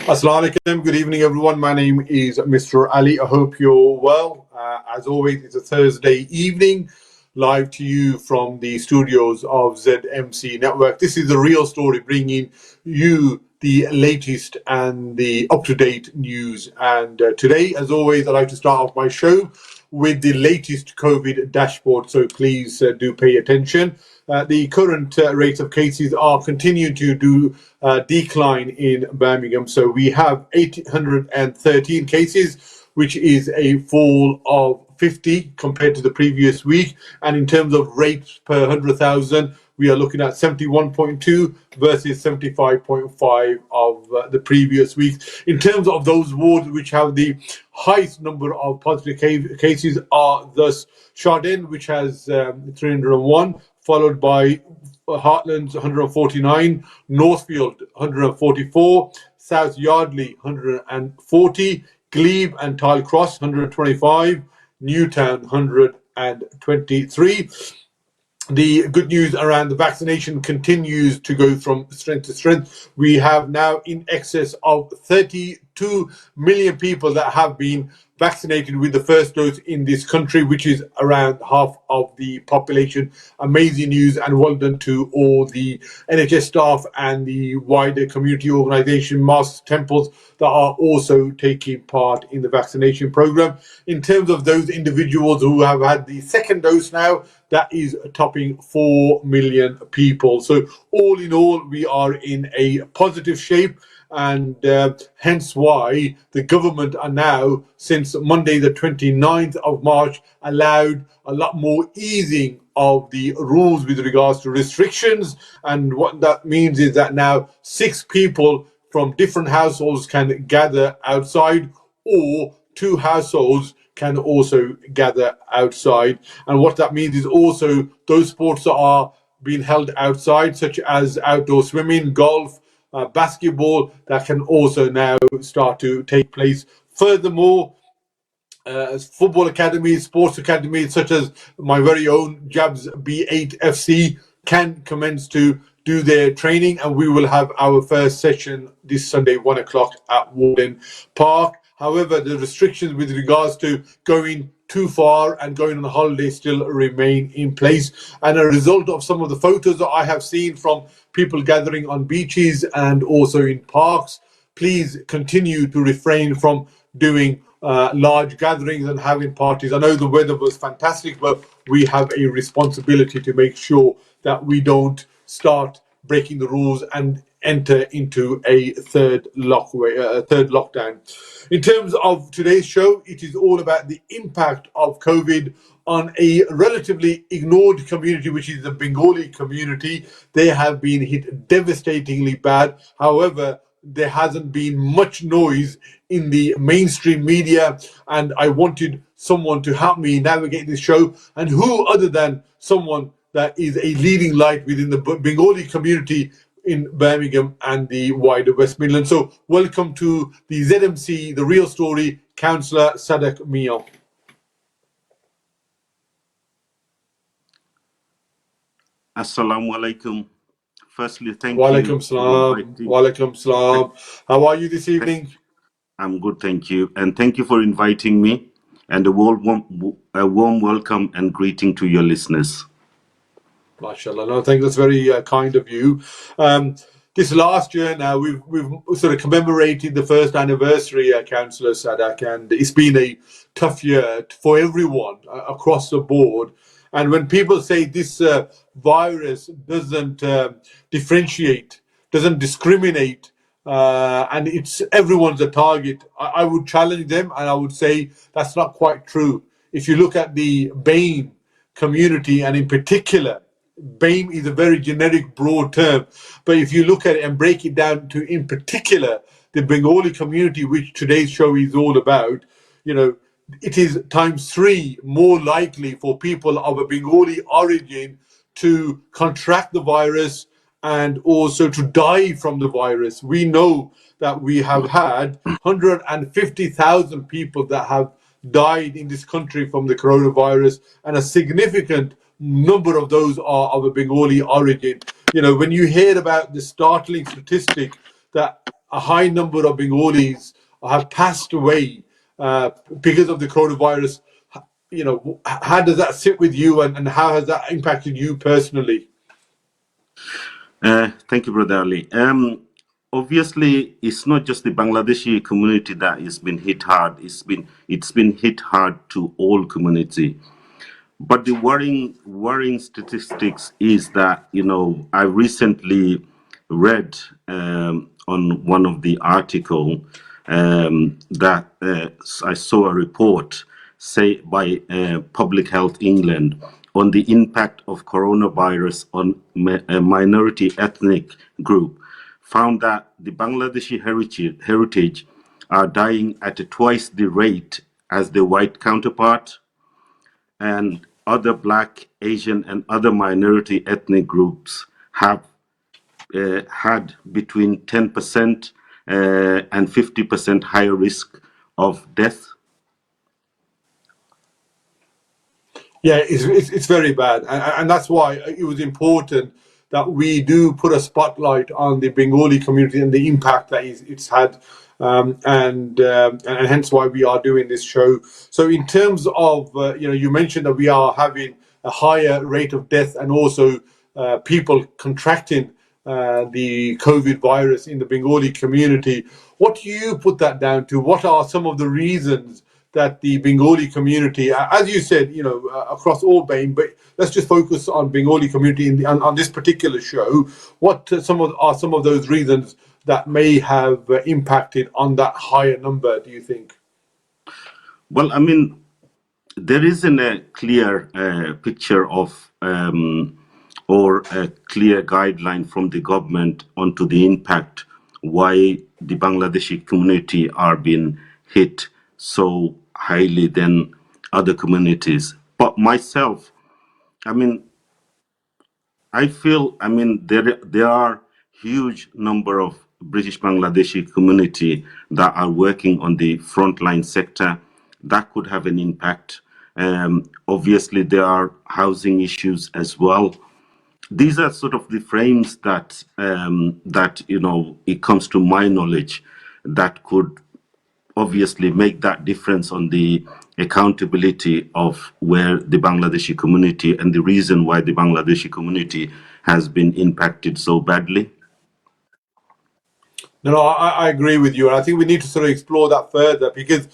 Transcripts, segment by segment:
Assalamu alaikum. Good evening, everyone. My name is Mr. Ali. I hope you're well. As always, it's a Thursday evening, live to you from the studios of ZMC Network. This is the real story, bringing you the latest and the up-to-date news. And today, as always, I'd like to start off my show with the latest COVID dashboard. So please do pay attention. The current rates of cases are continuing to decline in Birmingham. So we have 813 cases, which is a fall of 50 compared to the previous week. And in terms of rates per 100,000, we are looking at 71.2 versus 75.5 of the previous week. In terms of those wards which have the highest number of positive cases are thus Chardin, which has 301, followed by Heartlands 149, Northfield 144, South Yardley 140, Glebe and Tile Cross 125, Newtown 123. The good news around the vaccination continues to go from strength to strength. We have now in excess of 32 million people that have been vaccinated with the first dose in this country, which is around half of the population. Amazing news, and well done to all the NHS staff and the wider community organisation, mosques, temples that are also taking part in the vaccination programme. In terms of those individuals who have had the second dose now, that is topping 4 million people. So all in all, we are in a positive shape, and hence why the government are now, since Monday the 29th of March, allowed a lot more easing of the rules with regards to restrictions. And what that means is that now 6 people from different households can gather outside, or 2 households can also gather outside. And what that means is also those sports that are being held outside, such as outdoor swimming, golf, basketball, that can also now start to take place. Furthermore, football academies, sports academies, such as my very own Jabs B8 FC, can commence to do their training, and we will have our first session this Sunday, 1 o'clock at Warden Park. However, the restrictions with regards to going too far and going on holiday still remain in place. And a result of some of the photos that I have seen from people gathering on beaches and also in parks, please continue to refrain from doing large gatherings and having parties. I know the weather was fantastic, but we have a responsibility to make sure that we don't start breaking the rules and enter into a third lockdown. In terms of today's show, it is all about the impact of COVID on a relatively ignored community, which is the Bengali community. They have been hit devastatingly bad. However, there hasn't been much noise in the mainstream media, and I wanted someone to help me navigate this show, and who other than someone that is a leading light within the Bengali community in Birmingham and the wider West Midlands. So welcome to the ZMC, The Real Story, Councillor Saddak Miah. Assalamu alaikum. Firstly, thank Walaikum you. salam. Walaikum salam. How are you this evening? I'm good, thank you. And thank you for inviting me, and a warm welcome and greeting to your listeners. MashaAllah. No, I think that's very kind of you. This last year now, we've sort of commemorated the first anniversary, Councillor Saddak, and it's been a tough year for everyone across the board. And when people say this virus doesn't differentiate, doesn't discriminate, and it's everyone's a target, I would challenge them, and I would say that's not quite true. If you look at the BAME community, and in particular, BAME is a very generic, broad term, but if you look at it and break it down to, in particular, the Bengali community, which today's show is all about, you know, it is ×3 more likely for people of a Bengali origin to contract the virus and also to die from the virus. We know that we have had 150,000 people that have died in this country from the coronavirus, and a significant number of those are of a Bengali origin. You know, when you hear about the startling statistic that a high number of Bengalis have passed away because of the coronavirus. You know, how does that sit with you, and how has that impacted you personally? Thank you, Brother Ali. Obviously, it's not just the Bangladeshi community that has been hit hard. It's been hit hard to all community. But the worrying statistics is that, I recently read on one of the article that I saw a report say by Public Health England on the impact of coronavirus on a minority ethnic group, found that the Bangladeshi heritage are dying at twice the rate as the white counterpart, and other Black, Asian, and other minority ethnic groups have had between 10% and 50% higher risk of death. Yeah, it's very bad, and that's why it was important that we do put a spotlight on the Bengali community and the impact that it's had, and hence why we are doing this show. So, in terms of you mentioned that we are having a higher rate of death and also people contracting the COVID virus in the Bengali community. What do you put that down to? What are some of the reasons that the Bengali community, as you said, across all BAME, but let's just focus on Bengali community on this particular show. What are some of those reasons that may have impacted on that higher number, do you think? Well, there isn't a clear picture of or a clear guideline from the government onto the impact why the Bangladeshi community are being hit so highly than other communities. But myself, I mean, I feel, there are huge number of British Bangladeshi community that are working on the frontline sector that could have an impact. Obviously, there are housing issues as well. These are sort of the frames that it comes to my knowledge that could obviously make that difference on the accountability of where the Bangladeshi community and the reason why the Bangladeshi community has been impacted so badly. No, I agree with you. And I think we need to sort of explore that further because,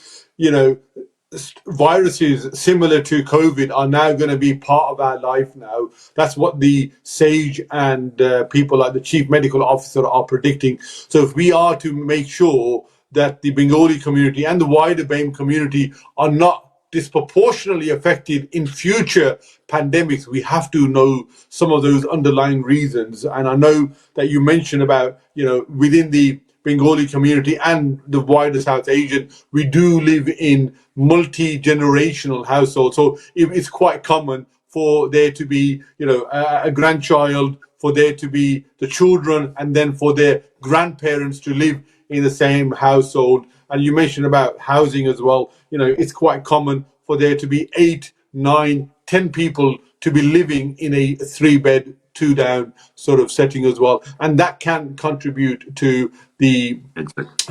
viruses similar to COVID are now going to be part of our life now. That's what the SAGE and people like the Chief Medical Officer are predicting. So if we are to make sure that the Bengali community and the wider BAME community are not disproportionately affected in future pandemics, we have to know some of those underlying reasons. And I know that you mentioned about, within the Bengali community and the wider South Asian, we do live in multi-generational households. So it's quite common for there to be, a grandchild, for there to be the children, and then for their grandparents to live in the same household. And you mentioned about housing as well. It's quite common for there to be 8, 9, 10 people to be living in a 3-bed, 2-down sort of setting as well. And that can contribute to the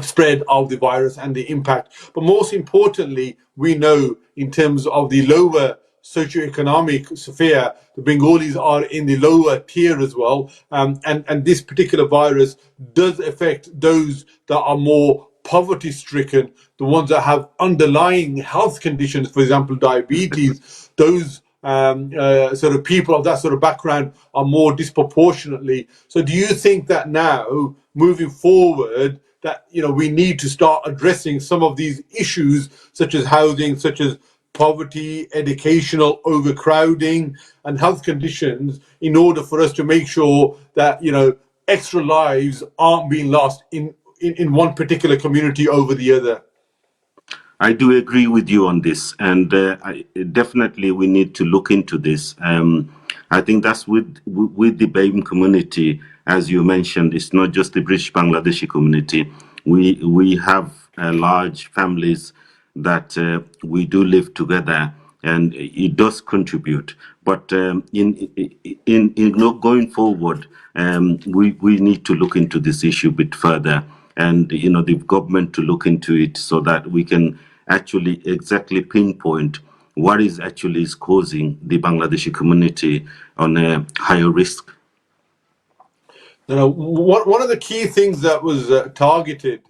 spread of the virus and the impact. But most importantly, we know in terms of the lower socioeconomic sphere, the Bengalis are in the lower tier as well. And this particular virus does affect those that are more poverty stricken, the ones that have underlying health conditions, for example, diabetes. Those sort of people of that sort of background are more disproportionately. So do you think that now, moving forward, that we need to start addressing some of these issues, such as housing, such as poverty, educational overcrowding, and health conditions, in order for us to make sure that extra lives aren't being lost in one particular community over the other? I do agree with you on this, and definitely we need to look into this. I think that's with the BAME community, as you mentioned. It's not just the British Bangladeshi community. We have large families that we do live together, and it does contribute. But in going forward, we need to look into this issue a bit further. and the government to look into it so that we can actually exactly pinpoint what is causing the Bangladeshi community on a higher risk. One of the key things that was targeted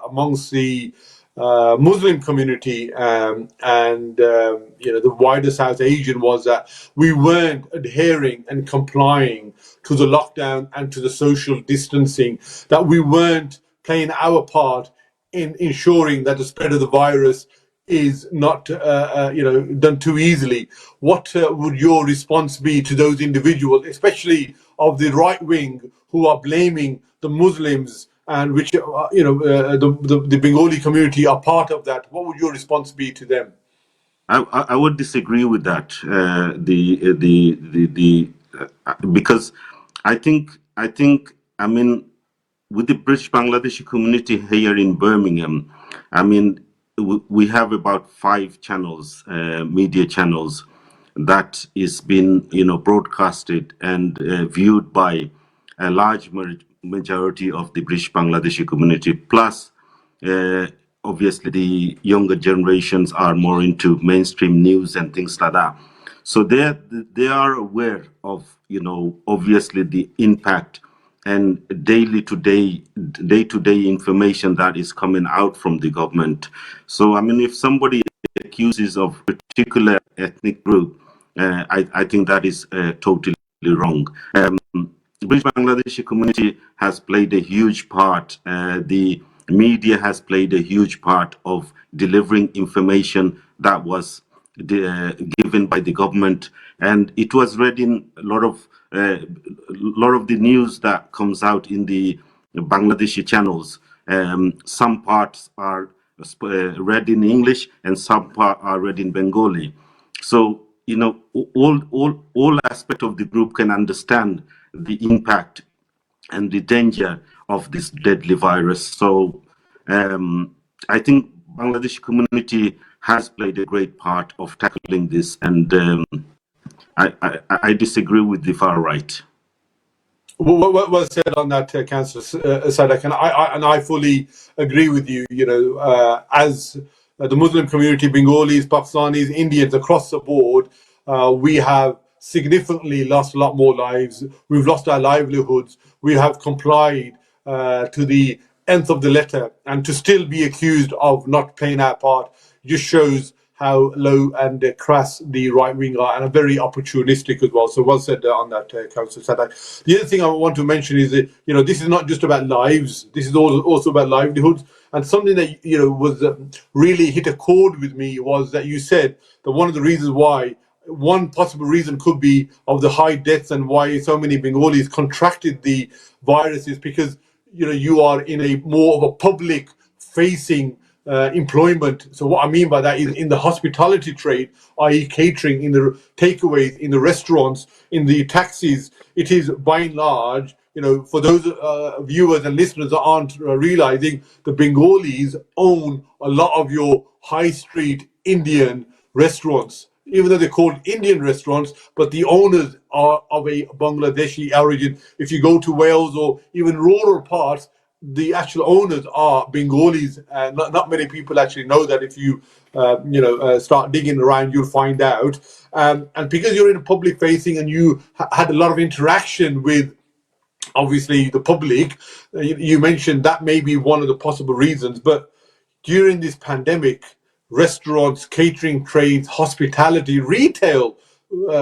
amongst the Muslim community and the wider South Asian was that we weren't adhering and complying to the lockdown and to the social distancing, that we weren't playing our part in ensuring that the spread of the virus is not done too easily. What would your response be to those individuals, especially of the right wing, who are blaming the Muslims and which the Bengali community are part of that? What would your response be to them? I would disagree with that. Because I mean, with the British Bangladeshi community here in Birmingham, I mean, we have about 5 channels, media channels, that is been broadcasted and viewed by a large majority of the British Bangladeshi community. Plus, uh, obviously, the younger generations are more into mainstream news and things like that. So they are aware of obviously the impact and day-to-day information that is coming out from the government. So I mean, if somebody accuses of particular ethnic group, I think that is totally wrong. The British Bangladeshi community has played a huge part. The media has played a huge part of delivering information that was given by the government, and it was read in a lot of the news that comes out in the Bangladeshi channels. Some parts are read in English, and some part are read in Bengali. So all aspect of the group can understand the impact and the danger of this deadly virus. So I think Bangladeshi community has played a great part of tackling this, and I disagree with the far right. What was said on that, Councillor Saddak, and I fully agree with you. As the Muslim community, Bengalis, Pakistanis, Indians across the board, we have significantly lost a lot more lives. We've lost our livelihoods. We have complied to the nth of the letter, and to still be accused of not playing our part just shows how low and crass the right wing are, and are very opportunistic as well. So well said on that, Councillor Saddak. The other thing I want to mention is that this is not just about lives. This is also about livelihoods. And something that was really hit a chord with me was that you said that one of the reasons why, one possible reason could be of the high deaths and why so many Bengalis contracted the virus is because you are in a more of a public facing employment. So what I mean by that is in the hospitality trade, i.e. catering, in the takeaways, in the restaurants, in the taxis. It is by and large, for those viewers and listeners that aren't realizing, the Bengalis own a lot of your high street Indian restaurants, even though they're called Indian restaurants, but the owners are of a Bangladeshi origin. If you go to Wales or even rural parts, the actual owners are Bengalis. Not many people actually know that. If you start digging around, you'll find out. And because you're in a public facing and you had a lot of interaction with obviously the public, you mentioned that may be one of the possible reasons. But during this pandemic, restaurants, catering trades, hospitality, retail,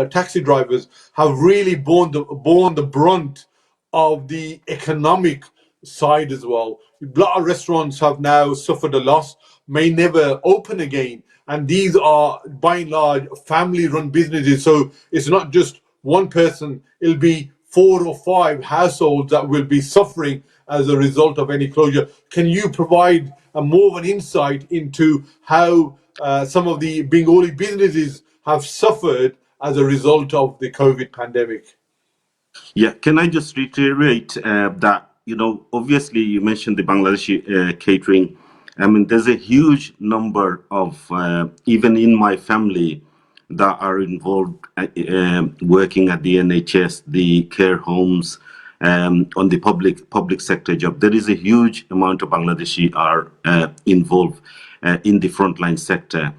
taxi drivers have really borne the brunt of the economic side as well. A lot of restaurants have now suffered a loss, may never open again. And these are, by and large, family-run businesses. So it's not just one person, it'll be 4 or 5 households that will be suffering as a result of any closure. Can you provide more of an insight into how some of the Bengali businesses have suffered as a result of the COVID pandemic? Yeah, can I just reiterate that, obviously you mentioned the Bangladeshi catering. I mean, there's a huge number of, even in my family, that are involved working at the NHS, the care homes, on the public sector job. There is a huge amount of Bangladeshi are involved in the frontline sector.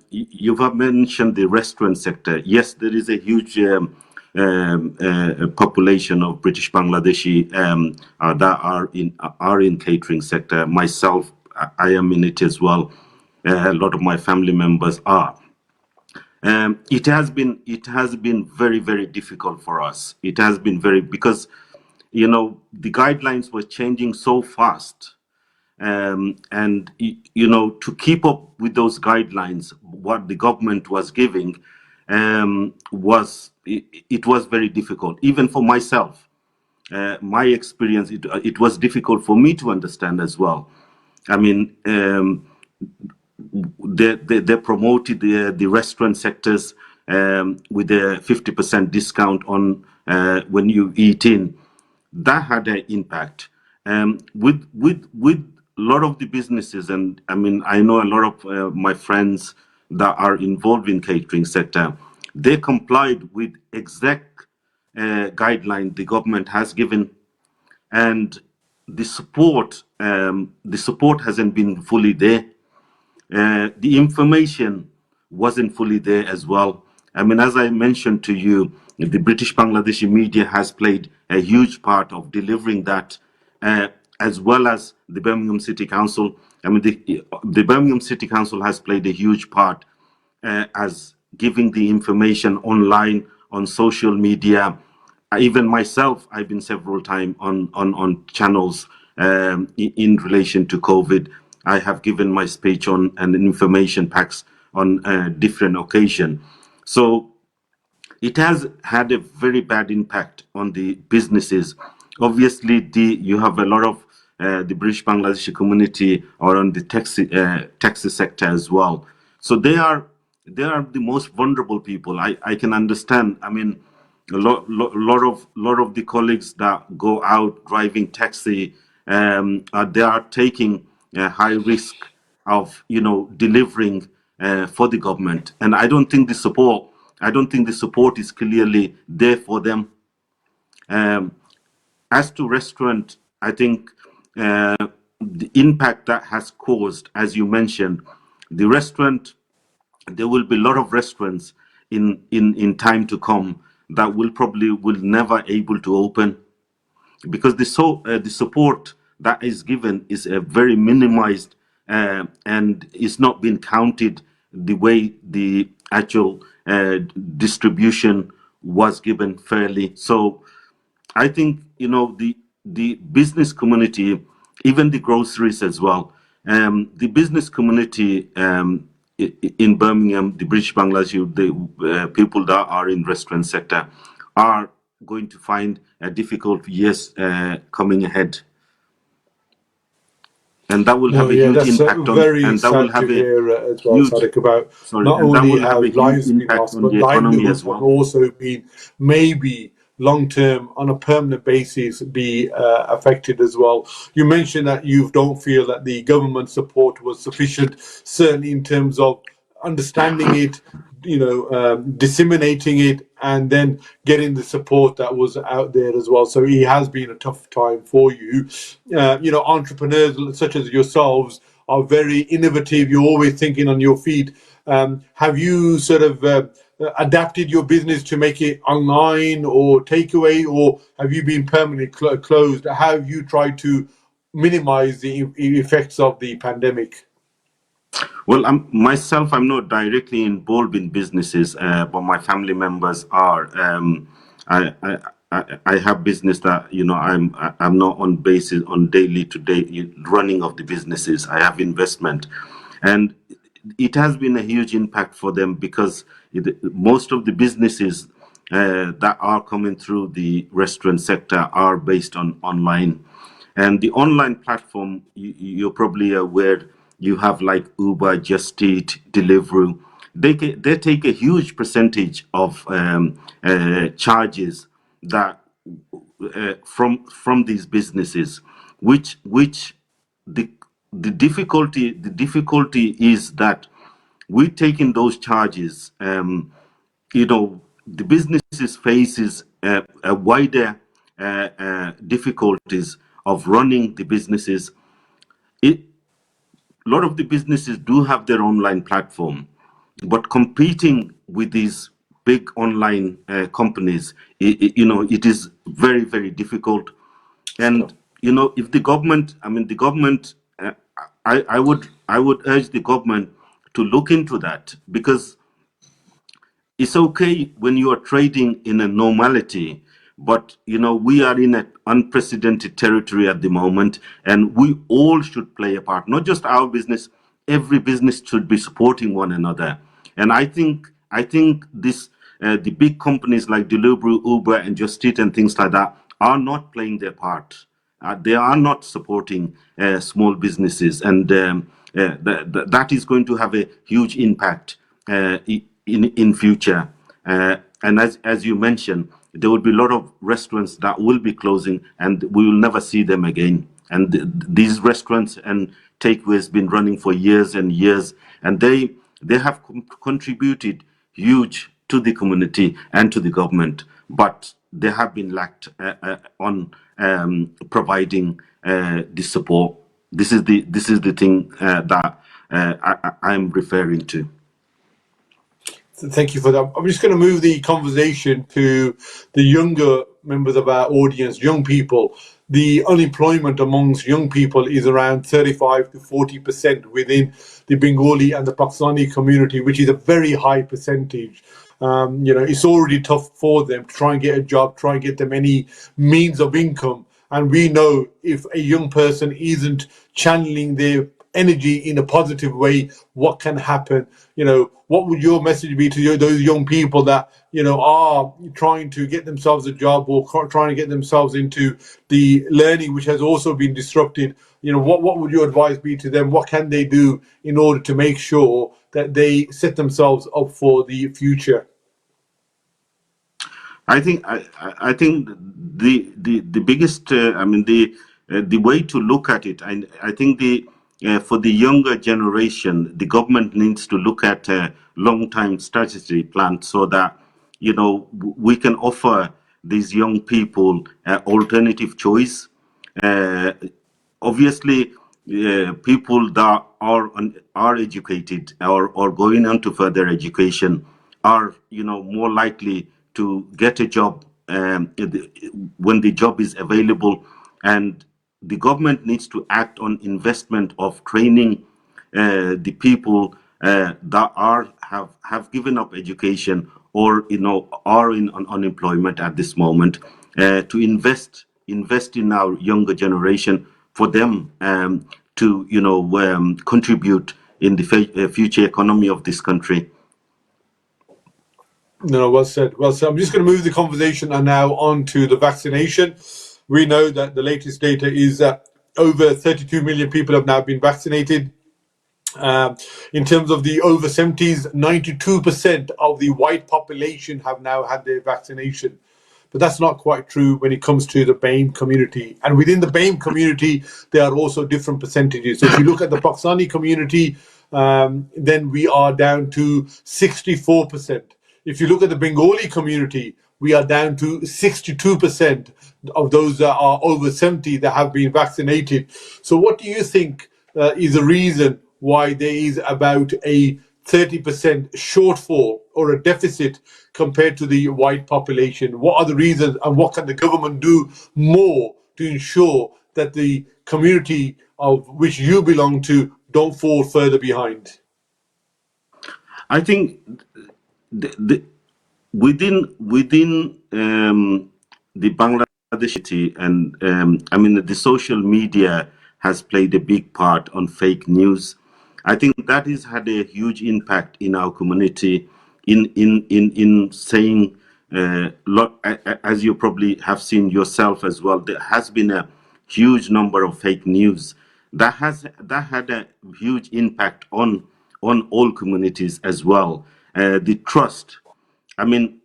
You have mentioned the restaurant sector. Yes, there is a huge population of British Bangladeshi that are in catering sector. Myself, I am in it as well. A lot of my family members are. It has been very, very difficult for us. It has been because the guidelines were changing so fast. And to keep up with those guidelines, what the government was giving was very difficult, even for myself. My experience, it was difficult for me to understand as well. I mean, they promoted the restaurant sectors with a 50% discount on when you eat in. That had an impact. With a lot of the businesses, and I mean, I know a lot of my friends that are involved in catering sector, they complied with exact guideline the government has given, and the support hasn't been fully there. The information wasn't fully there as well. I mean, as I mentioned to you, the British Bangladeshi media has played a huge part of delivering that, as well as the Birmingham City Council. I mean, the Birmingham City Council has played a huge part as giving the information online, on social media. Even myself, I've been several times on channels in relation to COVID. I have given my speech on and information packs on different occasion. So it has had a very bad impact on the businesses. Obviously, you have a lot of the British Bangladeshi community or on the taxi sector as well. So they are the most vulnerable people. I can understand. I mean, a lot of the colleagues that go out driving taxi, they are taking a high risk of delivering for the government, and I don't think the support is clearly there for them. As to restaurant, I think the impact that has caused, as you mentioned, the restaurant, there will be a lot of restaurants in time to come that will never able to open, because the support that is given is very minimized, and it's not been counted the way the actual distribution was given fairly. So I think the business community, even the groceries as well, the business community in Birmingham, the British Bangladeshi, the people that are in restaurant sector are going to find a difficult years coming ahead, and that will have a huge That's impact on, very and that will sad to have a hear as well, huge, Saddak, about sorry, not and that only will have a have huge lives been impact lost, on but the economy as livelihoods have well. also been maybe long term on a permanent basis be affected as well. You mentioned that you don't feel that the government support was sufficient, certainly in terms of understanding it, disseminating it, and then getting the support that was out there as well. So it has been a tough time for you. Entrepreneurs such as yourselves are very innovative. You're always thinking on your feet. Have you sort of adapted your business to make it online or takeaway, or have you been permanently closed? How have you tried to minimize the effects of the pandemic? Well, I'm not directly involved in businesses, but my family members are. I have business that I'm not on basis on daily to day running of the businesses. I have investment, and it has been a huge impact for them, because most of the businesses that are coming through the restaurant sector are based on online. And the online platform, you're probably aware, you have like Uber, Just Eat, Deliveroo. They take a huge percentage of charges that from these businesses, which the difficulty is that we taking those charges. The businesses faces a wider difficulties of running the businesses. A lot of the businesses do have their online platform, but competing with these big online companies, it is very, very difficult. And if the government, the government, I would urge the government to look into that, because it's okay when you are trading in a normality, but we are in an unprecedented territory at the moment, and we all should play a part. Not just our business; every business should be supporting one another. And I think this the big companies like Deliveroo, Uber, and Just Eat and things like that are not playing their part. They are not supporting small businesses, and that is going to have a huge impact in future. And as you mentioned, there will be a lot of restaurants that will be closing, and we will never see them again. And these restaurants and takeaways been running for years and years, and they have contributed huge to the community and to the government, but they have been lacked on providing the support. This is the thing that I'm referring to. Thank you for that. I'm just going to move the conversation to the younger members of our audience, young people. The unemployment amongst young people is around 35 to 40% within the Bengali and the Pakistani community, which is a very high percentage. It's already tough for them to try and get a job, try and get them any means of income. And we know if a young person isn't channeling their energy in a positive way, what can happen? What would your message be to those young people that are trying to get themselves a job or trying to get themselves into the learning, which has also been disrupted? What would your advice be to them? What can they do in order to make sure that they set themselves up for the future? I think the biggest the way to look at it, I think for the younger generation, the government needs to look at a long-term strategy plan, so that we can offer these young people alternative choice. Uh, Obviously, people that are educated or going on to further education are more likely to get a job when the job is available, and the government needs to act on investment of training the people that have given up education or are in unemployment at this moment, to invest in our younger generation, for them to contribute in the future economy of this country. No, well said. Well said. I'm just going to move the conversation now on to the vaccination. We know that the latest data is that over 32 million people have now been vaccinated. In terms of the over 70s, 92% of the white population have now had their vaccination. But that's not quite true when it comes to the BAME community. And within the BAME community, there are also different percentages. So if you look at the Pakistani community, then we are down to 64%. If you look at the Bengali community, we are down to 62% of those that are over 70 that have been vaccinated. So what do you think is the reason why there is about a 30% shortfall or a deficit compared to the white population? What are the reasons, and what can the government do more to ensure that the community of which you belong to don't fall further behind? I think the within the Bangladeshi, and the social media has played a big part on fake news. I think that has had a huge impact in our community in saying as you probably have seen yourself as well. There has been a huge number of fake news that had a huge impact on all communities as well. The trust. I mean,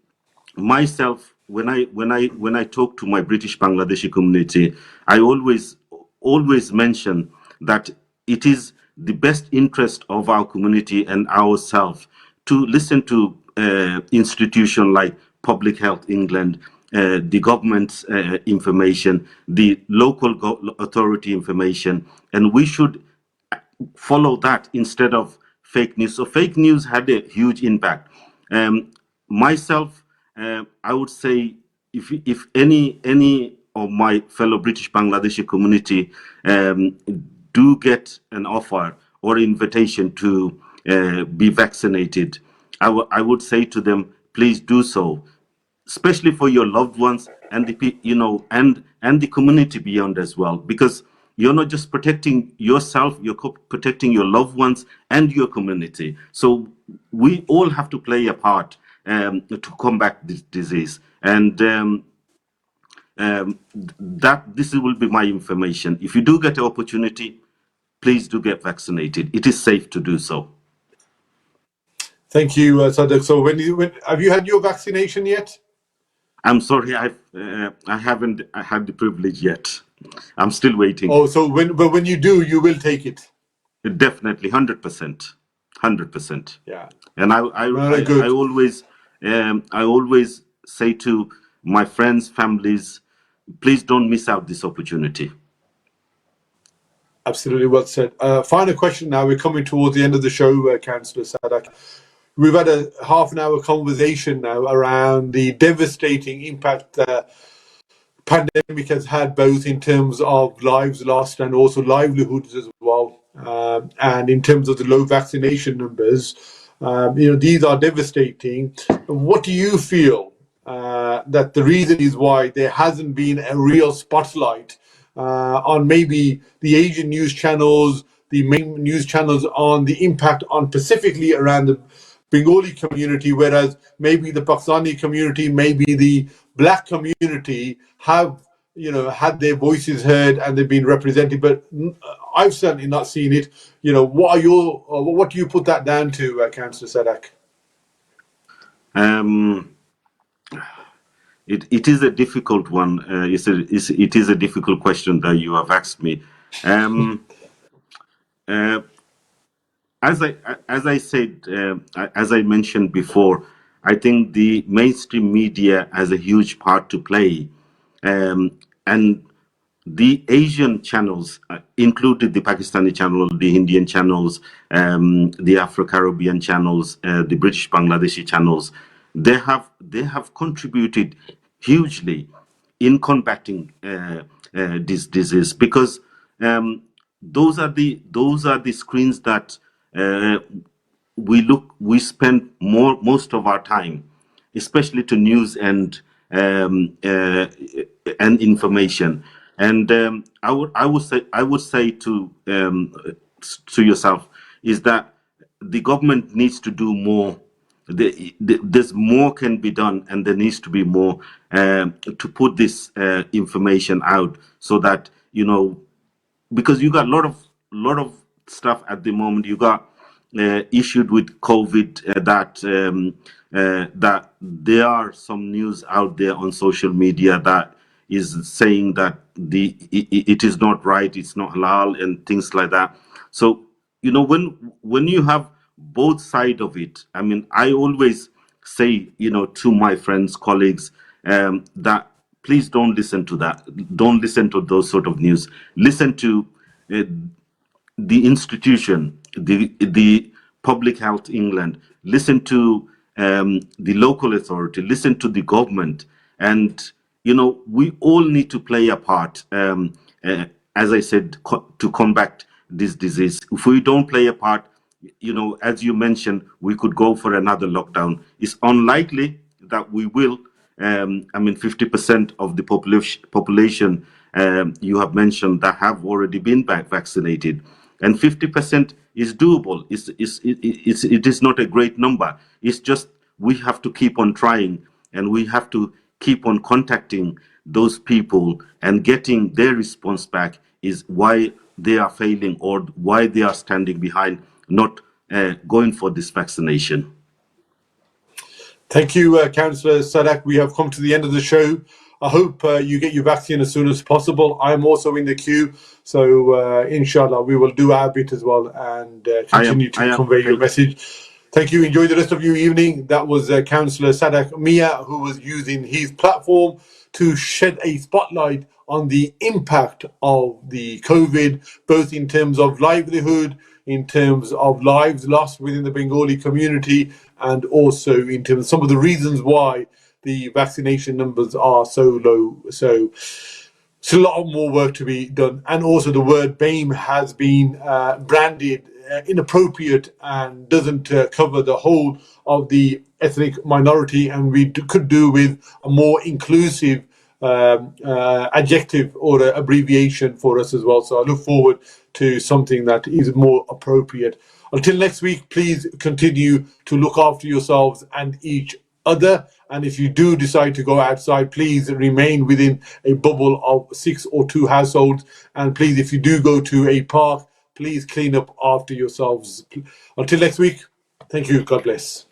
myself, when I talk to my British Bangladeshi community, I always mention that it is the best interest of our community and ourselves to listen to institutions like Public Health England the government's information, the local authority information, and we should follow that instead of fake news. So fake news had a huge impact. Myself, I would say, if any of my fellow British Bangladeshi community do get an offer or invitation to be vaccinated, I would say to them, please do so, especially for your loved ones and and the community beyond as well, because you're not just protecting yourself, you're protecting your loved ones and your community. So we all have to play a part to combat this disease, and that this will be my information. If you do get an opportunity, please do get vaccinated. It is safe to do so. Thank you, Saddak. So when have you had your vaccination yet? I'm sorry, I haven't had the privilege yet. I'm still waiting. Oh, so when you do, you will take it. Definitely, 100%, 100%. Yeah. And Good. I always say to my friends, families, please don't miss out this opportunity. Absolutely well said. Final question now. We're coming towards the end of the show, Councillor Saddak. We've had a half an hour conversation now around the devastating impact pandemic has had, both in terms of lives lost and also livelihoods as well. And in terms of the low vaccination numbers, these are devastating. What do you feel that the reason is why there hasn't been a real spotlight on maybe the Asian news channels, the main news channels, on the impact on specifically around the Bengali community, whereas maybe the Pakistani community, maybe the black community have had their voices heard and they've been represented, but I've certainly not seen it. What do you put that down to, Councillor Saddak? It is a difficult one. It is a difficult question that you have asked me. As I said, as I mentioned before, I think the mainstream media has a huge part to play, and the Asian channels, included the Pakistani channel, the Indian channels, the Afro-Caribbean channels, the British Bangladeshi channels, they have contributed hugely in combating this disease, because those are the screens that we spend most of our time, especially to news and information. And I would say to yourself is that the government needs to do more. There's more can be done, and there needs to be more to put this information out, so that because you got a lot of stuff at the moment. You got issued with COVID, that there are some news out there on social media that is saying that it is not right, it's not halal, and things like that. So when you have both sides of it, I mean, I always say to my friends, colleagues, that please don't listen to that. Don't listen to those sort of news. Listen to the institution, the Public Health England. Listen to the local authority. Listen to the government, and we all need to play a part. As I said, to combat this disease. If we don't play a part, as you mentioned, we could go for another lockdown. It's unlikely that we will. 50% of the population you have mentioned that have already been vaccinated, and 50% is doable. It is not a great number. It's just we have to keep on trying, and we have to keep on contacting those people and getting their response back, is why they are failing or why they are standing behind not going for this vaccination. Thank you, Councillor Saddak. We have come to the end of the show. I hope you get your vaccine as soon as possible. I'm also in the queue, so inshallah we will do our bit as well and continue to convey your message. Thank you. Enjoy the rest of your evening. That was Councillor Saddak Miah, who was using his platform to shed a spotlight on the impact of the COVID, both in terms of livelihood, in terms of lives lost within the Bengali community, and also in terms of some of the reasons why the vaccination numbers are so low. So still a lot more work to be done. And also the word BAME has been branded inappropriate and doesn't cover the whole of the ethnic minority, and we could do with a more inclusive adjective or abbreviation for us as well. So I look forward to something that is more appropriate. Until next week, please continue to look after yourselves and each other. And if you do decide to go outside, please remain within a bubble of 6 or 2 households. And please, if you do go to a park, please clean up after yourselves. Until next week, thank you. God bless.